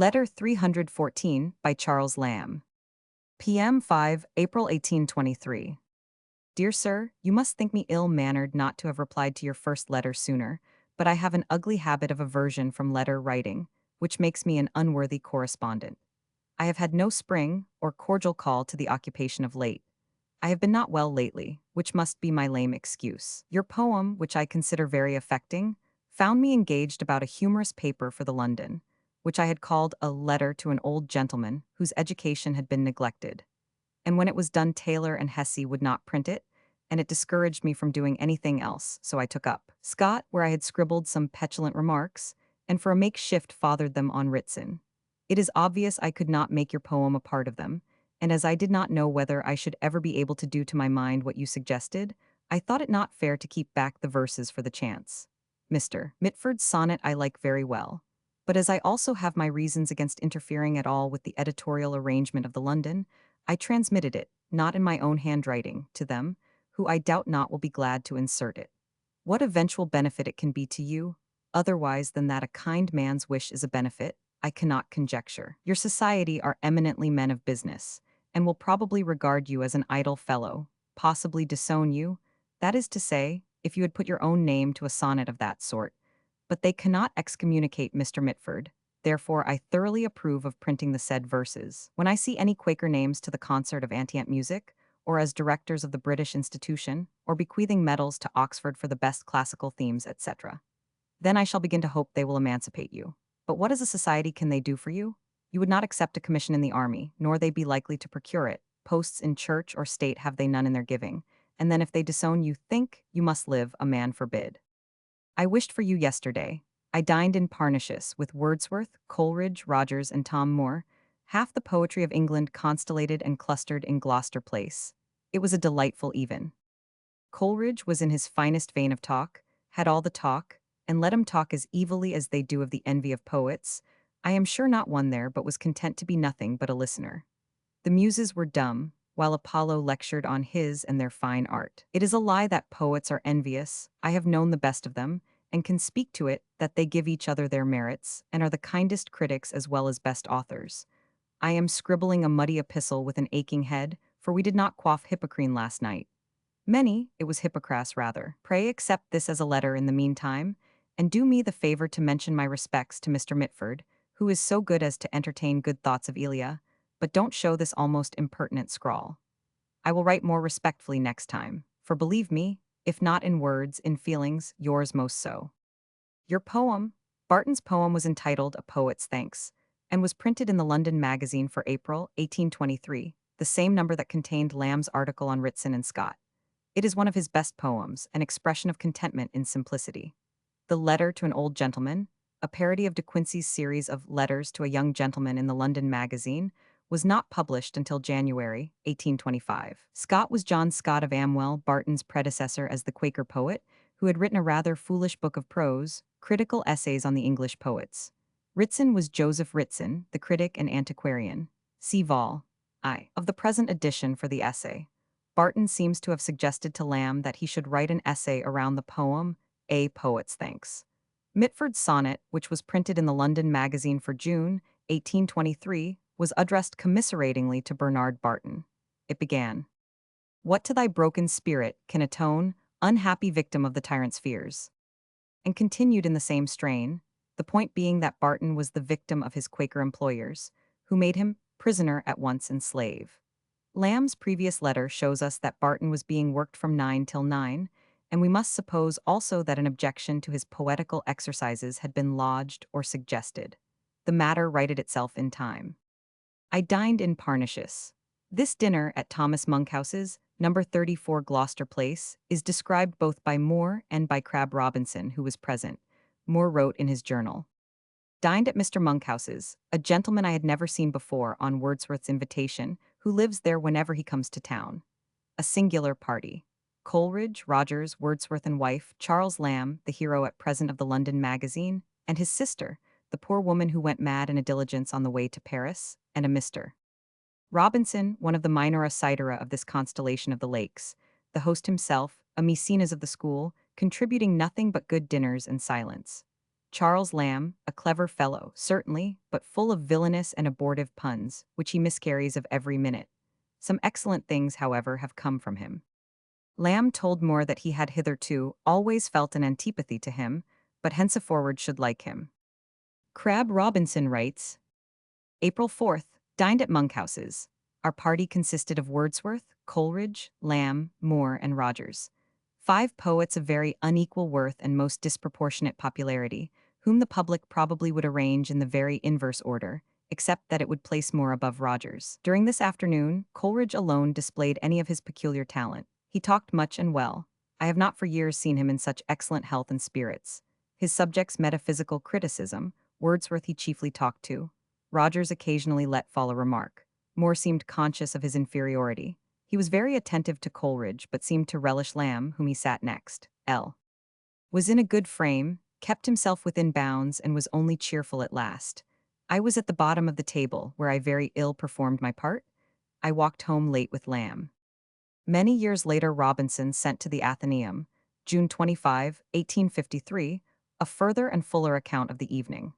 Letter 314 by Charles Lamb. PM 5, April 1823. Dear Sir, you must think me ill-mannered not to have replied to your first letter sooner, but I have an ugly habit of aversion from letter writing, which makes me an unworthy correspondent. I have had no spring or cordial call to the occupation of late. I have been not well lately, which must be my lame excuse. Your poem, which I consider very affecting, found me engaged about a humorous paper for the London, which I had called a letter to an old gentleman whose education had been neglected. And when it was done, Taylor and Hesse would not print it, and it discouraged me from doing anything else, so I took up Scott, where I had scribbled some petulant remarks, and for a makeshift fathered them on Ritson. It is obvious I could not make your poem a part of them, and as I did not know whether I should ever be able to do to my mind what you suggested, I thought it not fair to keep back the verses for the chance. Mr. Mitford's sonnet I like very well, but as I also have my reasons against interfering at all with the editorial arrangement of the London, I transmitted it, not in my own handwriting, to them, who I doubt not will be glad to insert it. What eventual benefit it can be to you, otherwise than that a kind man's wish is a benefit, I cannot conjecture. Your society are eminently men of business, and will probably regard you as an idle fellow, possibly disown you, that is to say, if you had put your own name to a sonnet of that sort. But they cannot excommunicate Mr. Mitford, therefore I thoroughly approve of printing the said verses. When I see any Quaker names to the concert of Antient music, or as directors of the British Institution, or bequeathing medals to Oxford for the best classical themes, etc., then I shall begin to hope they will emancipate you. But what as a society can they do for you? You would not accept a commission in the army, nor they be likely to procure it. Posts in church or state have they none in their giving, and then if they disown you, think you must live, a man forbid. I wished for you yesterday. I dined in Parnassus with Wordsworth, Coleridge, Rogers, and Tom Moore, half the poetry of England constellated and clustered in Gloucester Place. It was a delightful even. Coleridge was in his finest vein of talk, had all the talk, and let 'em talk as evilly as they do of the envy of poets. I am sure not one there, but was content to be nothing but a listener. The muses were dumb, while Apollo lectured on his and their fine art. It is a lie that poets are envious. I have known the best of them, and can speak to it that they give each other their merits, and are the kindest critics as well as best authors. I am scribbling a muddy epistle with an aching head, for we did not quaff Hippocrene last night. It was Hippocras rather. Pray accept this as a letter in the meantime, and do me the favor to mention my respects to Mr. Mitford, who is so good as to entertain good thoughts of Elia, but don't show this almost impertinent scrawl. I will write more respectfully next time, for believe me, if not in words, in feelings, yours most so. Your poem, Barton's poem was entitled A Poet's Thanks, and was printed in the London Magazine for April 1823, the same number that contained Lamb's article on Ritson and Scott. It is one of his best poems, an expression of contentment in simplicity. The Letter to an Old Gentleman, a parody of De Quincey's series of Letters to a Young Gentleman in the London Magazine, was not published until January 1825. Scott was John Scott of Amwell, Barton's predecessor as the Quaker poet, who had written a rather foolish book of prose, critical essays on the English poets. Ritson was Joseph Ritson, the critic and antiquarian. See Vol. I. of the present edition for the essay. Barton seems to have suggested to Lamb that he should write an essay around the poem, A Poet's Thanks. Mitford's sonnet, which was printed in the London Magazine for June 1823, was addressed commiseratingly to Bernard Barton. It began, "What to thy broken spirit can atone, unhappy victim of the tyrant's fears?" and continued in the same strain, the point being that Barton was the victim of his Quaker employers, who made him prisoner at once and slave. Lamb's previous letter shows us that Barton was being worked from 9 till 9, and we must suppose also that an objection to his poetical exercises had been lodged or suggested. The matter righted itself in time. I dined in Parnassus. This dinner at Thomas Monkhouse's, number 34 Gloucester Place, is described both by Moore and by Crabbe Robinson, who was present. Moore wrote in his journal, "Dined at Mr. Monkhouse's, a gentleman I had never seen before on Wordsworth's invitation, who lives there whenever he comes to town. A singular party. Coleridge, Rogers, Wordsworth and wife, Charles Lamb, the hero at present of the London Magazine, and his sister, the poor woman who went mad in a diligence on the way to Paris, and a Mr. Robinson, one of the minor cetera of this constellation of the lakes, the host himself, a Maecenas of the school, contributing nothing but good dinners and silence. Charles Lamb, a clever fellow, certainly, but full of villainous and abortive puns, which he miscarries of every minute. Some excellent things, however, have come from him. Lamb told Moore that he had hitherto always felt an antipathy to him, but henceforward should like him. Crab Robinson writes, April 4th, dined at Monkhouse's. Our party consisted of Wordsworth, Coleridge, Lamb, Moore, and Rogers. 5 poets of very unequal worth and most disproportionate popularity, whom the public probably would arrange in the very inverse order, except that it would place Moore above Rogers. During this afternoon, Coleridge alone displayed any of his peculiar talent. He talked much and well. I have not for years seen him in such excellent health and spirits. His subject's metaphysical criticism, Wordsworth he chiefly talked to. Rogers occasionally let fall a remark. Moore seemed conscious of his inferiority. He was very attentive to Coleridge, but seemed to relish Lamb, whom he sat next. L. Was in a good frame, kept himself within bounds, and was only cheerful at last. I was at the bottom of the table, where I very ill performed my part. I walked home late with Lamb. Many years later Robinson sent to the Athenaeum, June 25, 1853, a further and fuller account of the evening.